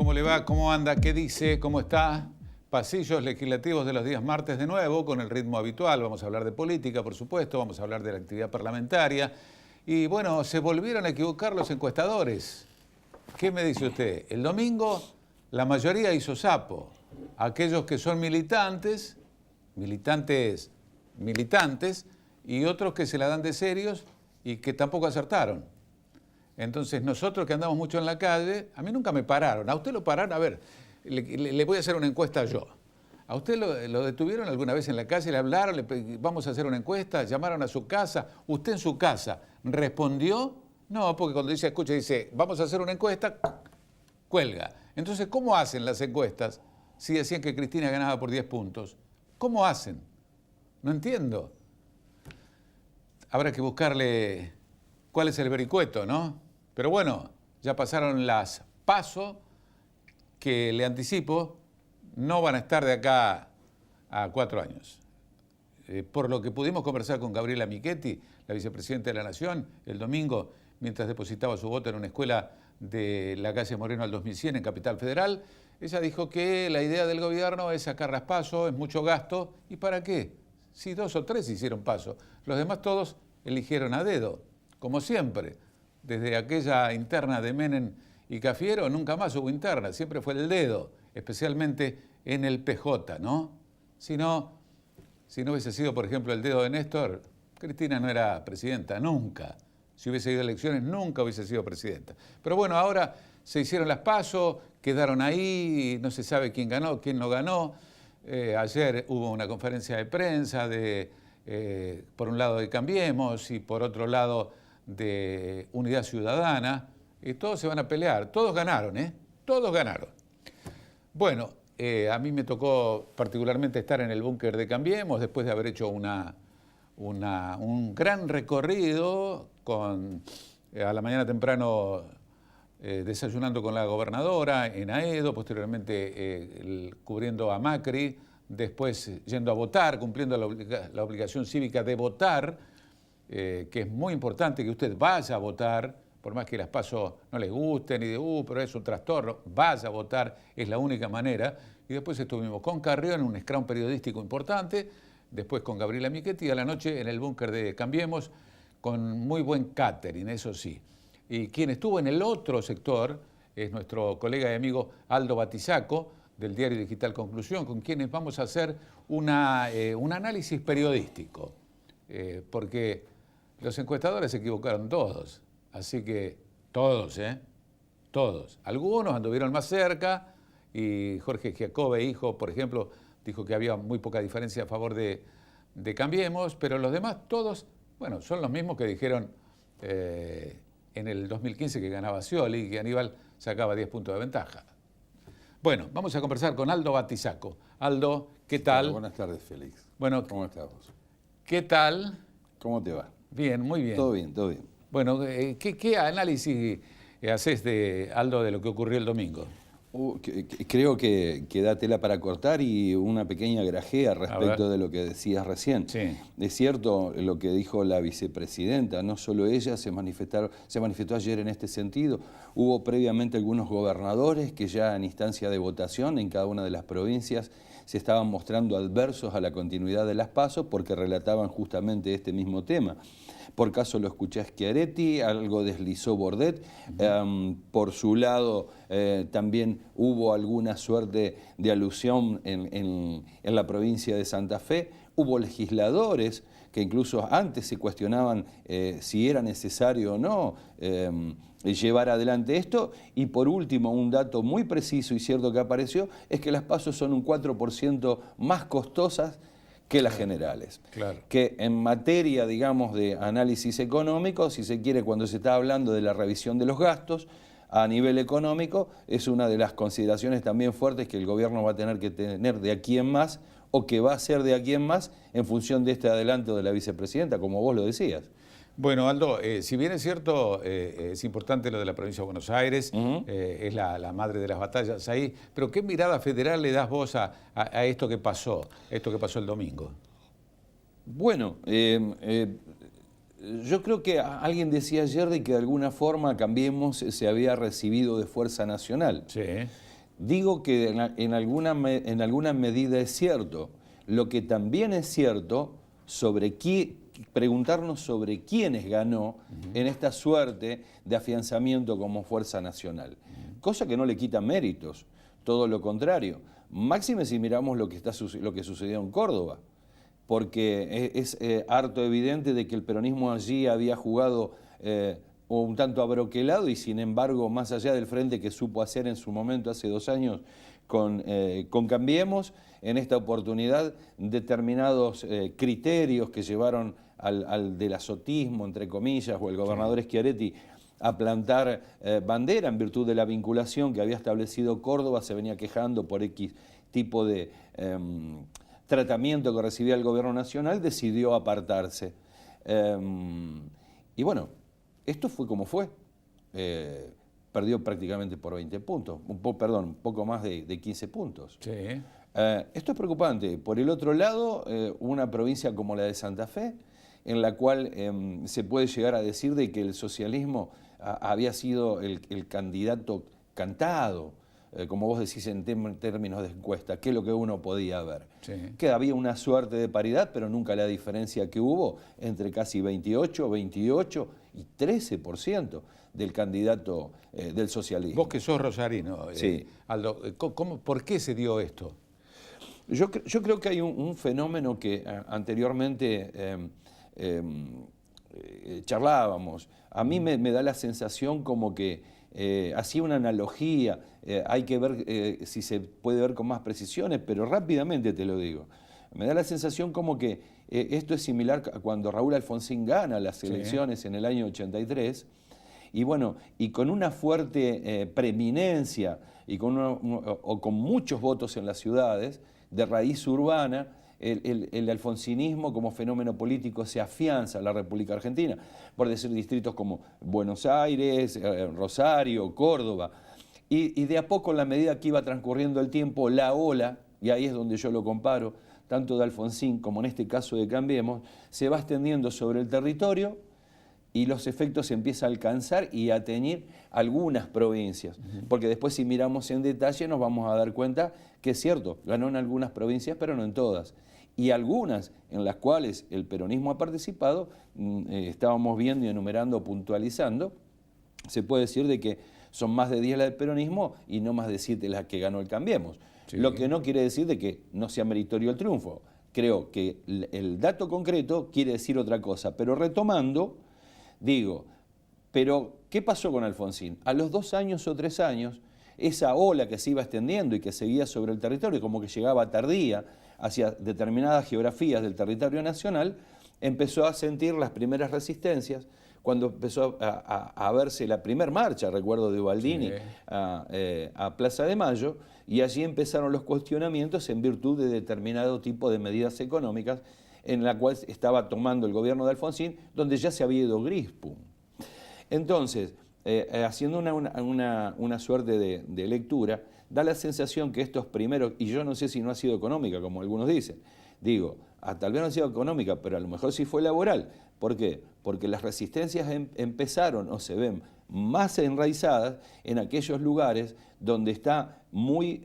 ¿Cómo le va? ¿Cómo anda? ¿Qué dice? ¿Cómo está? Pasillos legislativos de los días martes de nuevo, con el ritmo habitual. Vamos a hablar de política, por supuesto, vamos a hablar de la actividad parlamentaria. Y bueno, se volvieron a equivocar los encuestadores. ¿Qué me dice usted? El domingo la mayoría hizo sapo. Aquellos que son militantes, y otros que se la dan de serios y que tampoco acertaron. Entonces nosotros que andamos mucho en la calle, a mí nunca me pararon. ¿A usted lo pararon? A ver, le voy a hacer una encuesta yo. ¿A usted lo detuvieron alguna vez en la calle? ¿Le hablaron? ¿Vamos a hacer una encuesta? ¿Llamaron a su casa? ¿Usted en su casa respondió? No, porque cuando dice, escucha, dice, vamos a hacer una encuesta, cuelga. Entonces, ¿cómo hacen las encuestas si decían que Cristina ganaba por 10 puntos? ¿Cómo hacen? No entiendo. Habrá que buscarle cuál es el vericueto, ¿no? Pero bueno, ya pasaron las PASO, que le anticipo, no van a estar de acá a 4 años. Por lo que pudimos conversar con Gabriela Michetti, la vicepresidenta de la Nación, el domingo, mientras depositaba su voto en una escuela de la calle Moreno al 2100 en Capital Federal, ella dijo que la idea del gobierno es sacar las PASO, es mucho gasto, ¿y para qué? Si 2 o 3 hicieron PASO, los demás todos eligieron a dedo, como siempre. Desde aquella interna de Menem y Cafiero nunca más hubo interna, siempre fue el dedo, especialmente en el PJ, ¿no? Si no hubiese sido, por ejemplo, el dedo de Néstor, Cristina no era presidenta, nunca. Si hubiese ido a elecciones, nunca hubiese sido presidenta. Pero bueno, ahora se hicieron las PASO, quedaron ahí, no se sabe quién ganó, quién no ganó. Ayer hubo una conferencia de prensa por un lado de Cambiemos y por otro lado de Unidad Ciudadana. Y todos se van a pelear. Todos ganaron, ¿eh? Todos ganaron. Bueno, a mí me tocó particularmente estar en el búnker de Cambiemos después de haber hecho un gran recorrido a la mañana temprano desayunando con la gobernadora en Aedo, posteriormente cubriendo a Macri, después yendo a votar, cumpliendo la obligación cívica de votar, que es muy importante que usted vaya a votar, por más que las PASO no les gusten y pero es un trastorno, vaya a votar, es la única manera. Y después estuvimos con Carrión en un scrum periodístico importante, después con Gabriela Michetti, a la noche en el búnker de Cambiemos, con muy buen catering, eso sí. Y quien estuvo en el otro sector es nuestro colega y amigo Aldo Batizaco, del diario digital Conclusión, con quienes vamos a hacer un análisis periodístico, porque los encuestadores se equivocaron todos, así que todos, todos. Algunos anduvieron más cerca y Jorge Giacobbe, hijo, por ejemplo, dijo que había muy poca diferencia a favor de Cambiemos, pero los demás todos, bueno, son los mismos que dijeron en el 2015 que ganaba Scioli y que Aníbal sacaba 10 puntos de ventaja. Bueno, vamos a conversar con Aldo Batizaco. Aldo, ¿qué tal? Buenas tardes, Félix. Bueno, ¿cómo estás vos? ¿Qué tal? ¿Cómo te va? Bien, muy bien. Todo bien, todo bien. Bueno, ¿qué análisis haces de Aldo de lo que ocurrió el domingo? Creo que da tela para cortar y una pequeña grajea respecto de lo que decías recién. Sí. Es cierto lo que dijo la vicepresidenta, no solo ella se manifestó ayer en este sentido. Hubo previamente algunos gobernadores que ya en instancia de votación en cada una de las provincias se estaban mostrando adversos a la continuidad de las PASO porque relataban justamente este mismo tema. Por caso lo escuché a Schiaretti, algo deslizó Bordet. Por su lado también hubo alguna suerte de alusión en la provincia de Santa Fe. Hubo legisladores que incluso antes se cuestionaban si era necesario o no llevar adelante esto. Y por último, un dato muy preciso y cierto que apareció es que las PASO son un 4% más costosas que las generales. Claro. Que en materia, digamos, de análisis económico, si se quiere, cuando se está hablando de la revisión de los gastos, a nivel económico, es una de las consideraciones también fuertes que el gobierno va a tener que tener de aquí en más, o que va a ser de aquí en más, en función de este adelanto de la vicepresidenta, como vos lo decías. Bueno, Aldo, si bien es cierto, es importante lo de la provincia de Buenos Aires, es la madre de las batallas ahí, pero ¿qué mirada federal le das vos a esto que pasó el domingo? Bueno, yo creo que alguien decía ayer de que de alguna forma Cambiemos se había recibido de Fuerza Nacional. Sí. Digo que en alguna medida es cierto. Lo que también es cierto, preguntarnos sobre quiénes ganó en esta suerte de afianzamiento como fuerza nacional. Cosa que no le quita méritos, todo lo contrario. Máxime si miramos lo que sucedió en Córdoba, porque es harto evidente de que el peronismo allí había jugado un tanto abroquelado y sin embargo, más allá del frente que supo hacer en su momento hace 2 años con Cambiemos, en esta oportunidad determinados criterios que llevaron al del azotismo, entre comillas, o el gobernador Schiaretti a plantar bandera en virtud de la vinculación que había establecido Córdoba, se venía quejando por X tipo de tratamiento que recibía el gobierno nacional, decidió apartarse. Y bueno, esto fue como fue. Perdió prácticamente por 20 puntos, un poco más de 15 puntos. Sí. Esto es preocupante. Por el otro lado, una provincia como la de Santa Fe, en la cual se puede llegar a decir de que el socialismo había sido el candidato cantado, como vos decís en términos de encuesta, que es lo que uno podía ver. Sí. Que había una suerte de paridad, pero nunca la diferencia que hubo entre casi 28 y 13% del candidato del socialismo. Vos que sos rosarino, Sí. Aldo, ¿por qué se dio esto? Yo creo que hay un fenómeno que anteriormente charlábamos. A mí me da la sensación como que hacía una analogía, hay que ver si se puede ver con más precisiones, pero rápidamente te lo digo. Me da la sensación como que esto es similar a cuando Raúl Alfonsín gana las elecciones en el año 83, y bueno, y con una fuerte preeminencia y con muchos votos en las ciudades, de raíz urbana, el alfonsinismo como fenómeno político se afianza en la República Argentina, por decir distritos como Buenos Aires, Rosario, Córdoba, y de a poco en la medida que iba transcurriendo el tiempo, la ola, y ahí es donde yo lo comparo, tanto de Alfonsín como en este caso de Cambiemos, se va extendiendo sobre el territorio y los efectos se empiezan a alcanzar y a teñir algunas provincias. Porque después si miramos en detalle nos vamos a dar cuenta que es cierto, ganó en algunas provincias pero no en todas. Y algunas en las cuales el peronismo ha participado, estábamos viendo y enumerando, puntualizando, se puede decir de que son más de 10 las del peronismo y no más de 7 las que ganó el Cambiemos. Sí. Lo que no quiere decir de que no sea meritorio el triunfo. Creo que el dato concreto quiere decir otra cosa, pero retomando, digo, pero ¿qué pasó con Alfonsín? A los 2 años o 3 años, esa ola que se iba extendiendo y que seguía sobre el territorio, como que llegaba tardía hacia determinadas geografías del territorio nacional, empezó a sentir las primeras resistencias, cuando empezó a verse la primera marcha, recuerdo, de Ubaldini, sí, a Plaza de Mayo, y allí empezaron los cuestionamientos en virtud de determinado tipo de medidas económicas en la cual estaba tomando el gobierno de Alfonsín, donde ya se había ido Grispum. Entonces, haciendo una suerte de lectura, da la sensación que estos primeros, y yo no sé si no ha sido económica, como algunos dicen, digo, tal vez no ha sido económica, pero a lo mejor sí fue laboral. ¿Por qué? Porque las resistencias empezaron o se ven más enraizadas en aquellos lugares donde está muy,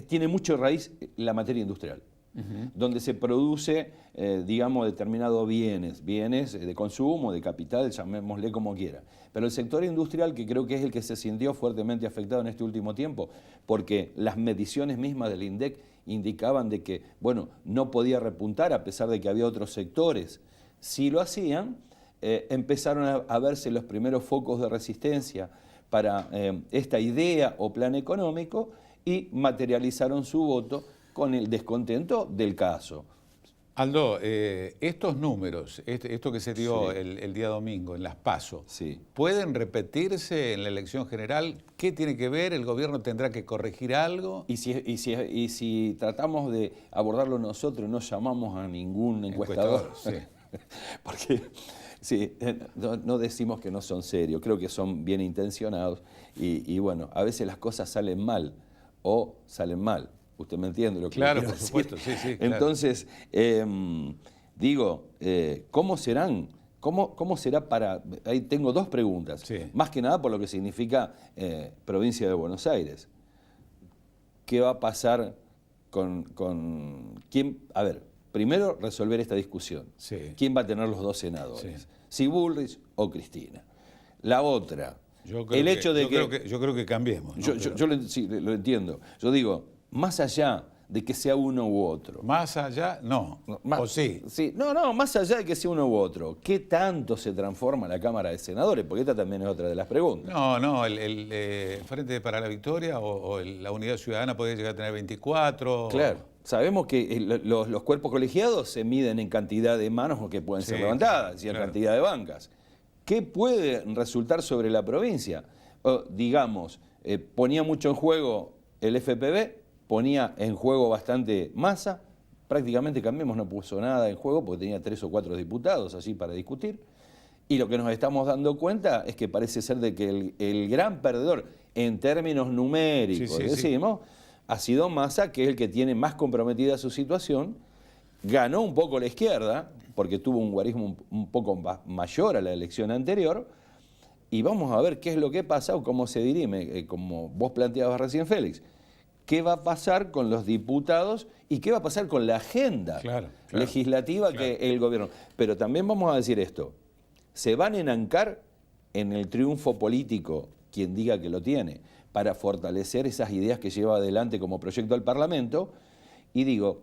tiene mucho raíz la materia industrial. Donde se produce, digamos, determinados bienes de consumo, de capital, llamémosle como quiera. Pero el sector industrial, que creo que es el que se sintió fuertemente afectado en este último tiempo, porque las mediciones mismas del INDEC indicaban de que, bueno, no podía repuntar a pesar de que había otros sectores. Si lo hacían, empezaron a verse los primeros focos de resistencia para esta idea o plan económico y materializaron su voto con el descontento del caso. Aldo, estos números, esto que se dio sí, el día domingo en las PASO, sí, ¿pueden repetirse en la elección general? ¿Qué tiene que ver? ¿El gobierno tendrá que corregir algo? Y si tratamos de abordarlo nosotros, no llamamos a ningún encuestador. Sí. Porque sí, no decimos que no son serios, creo que son bien intencionados y bueno, a veces las cosas salen mal o salen mal. Usted me entiende lo que claro, quiero por supuesto, decir. Sí, claro. Entonces, digo, ¿cómo serán ¿Cómo será para...? Ahí tengo dos preguntas. Sí. Más que nada por lo que significa provincia de Buenos Aires. ¿Qué va a pasar con quién? A ver, primero resolver esta discusión. Sí. ¿Quién va a tener los dos senadores? Sí. Si Bullrich o Cristina. La otra, Yo creo que cambiemos, ¿no? Sí, lo entiendo. Yo digo, más allá de que sea uno u otro. Más allá, no. ¿O sí? Sí, no, más allá de que sea uno u otro, ¿qué tanto se transforma la Cámara de Senadores? Porque esta también es otra de las preguntas. No, el Frente para la Victoria o la Unidad Ciudadana puede llegar a tener 24. Claro. Sabemos que los cuerpos colegiados se miden en cantidad de manos que pueden ser Sí, levantadas y en claro. cantidad de bancas. ¿Qué puede resultar sobre la provincia? Digamos, ponía mucho en juego el FPV, ponía en juego bastante Massa, prácticamente Cambiemos no puso nada en juego porque tenía 3 o 4 diputados allí para discutir. Y lo que nos estamos dando cuenta es que parece ser de que el gran perdedor en términos numéricos, decimos, ha sido Massa, que es el que tiene más comprometida su situación. Ganó un poco la izquierda, porque tuvo un guarismo un poco mayor a la elección anterior, y vamos a ver qué es lo que pasa o cómo se dirime, como vos planteabas recién, Félix. ¿Qué va a pasar con los diputados y qué va a pasar con la agenda legislativa que el gobierno? Pero también vamos a decir esto, se van a enancar en el triunfo político, quien diga que lo tiene, para fortalecer esas ideas que lleva adelante como proyecto al Parlamento, y digo,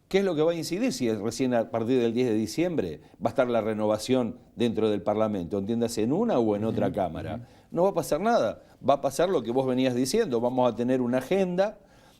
¿qué es lo que va a incidir si recién a partir del 10 de diciembre va a estar la renovación dentro del Parlamento? Entiéndase, en una o en otra Cámara. No va a pasar nada, va a pasar lo que vos venías diciendo, vamos a tener una agenda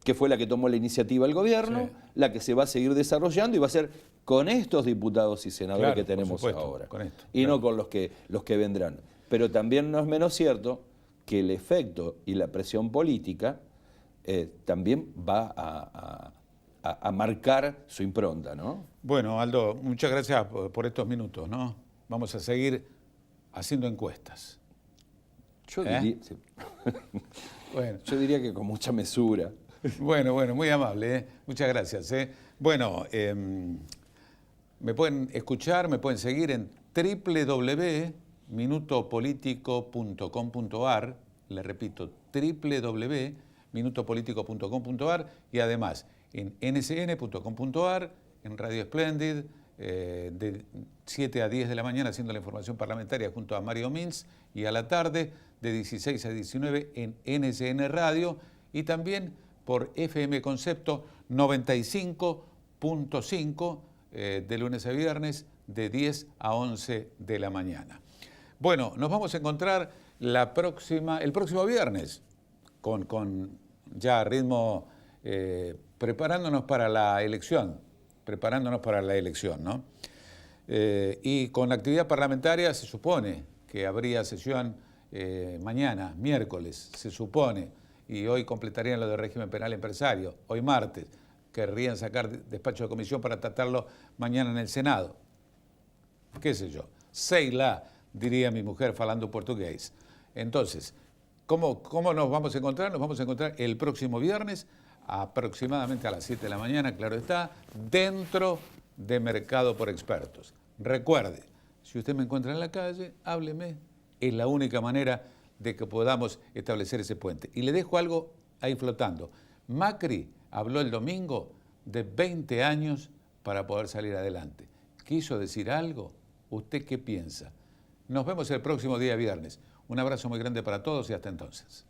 que fue la que tomó la iniciativa el gobierno, la que se va a seguir desarrollando y va a ser con estos diputados y senadores que tenemos ahora. Con esto, y no con los que vendrán. Pero también no es menos cierto que el efecto y la presión política también va a marcar su impronta, ¿no? Bueno, Aldo, muchas gracias por estos minutos, ¿no? Vamos a seguir haciendo encuestas. Yo diría, sí. Bueno. Yo diría que con mucha mesura. Bueno, muy amable, ¿eh? Muchas gracias. Bueno, me pueden escuchar, me pueden seguir en www.minutopolitico.com.ar, le repito, www.minutopolitico.com.ar y además en nsn.com.ar, en Radio Splendid, de 7 a 10 de la mañana haciendo la información parlamentaria junto a Mario Mins y a la tarde de 16 a 19 en NSN Radio y también por FM Concepto 95.5 de lunes a viernes de 10 a 11 de la mañana. Bueno, nos vamos a encontrar el próximo viernes con ya ritmo preparándonos para la elección, ¿no? Y con la actividad parlamentaria se supone que habría sesión mañana, miércoles, se supone. Y hoy completarían lo de régimen penal empresario, hoy martes, querrían sacar despacho de comisión para tratarlo mañana en el Senado. ¿Qué sé yo? Sei lá, diría mi mujer falando portugués. Entonces, ¿cómo nos vamos a encontrar? Nos vamos a encontrar el próximo viernes, aproximadamente a las 7 de la mañana, claro está, dentro de Mercado por Expertos. Recuerde, si usted me encuentra en la calle, hábleme, es la única manera de que podamos establecer ese puente. Y le dejo algo ahí flotando. Macri habló el domingo de 20 años para poder salir adelante. ¿Quiso decir algo? ¿Usted qué piensa? Nos vemos el próximo día viernes. Un abrazo muy grande para todos y hasta entonces.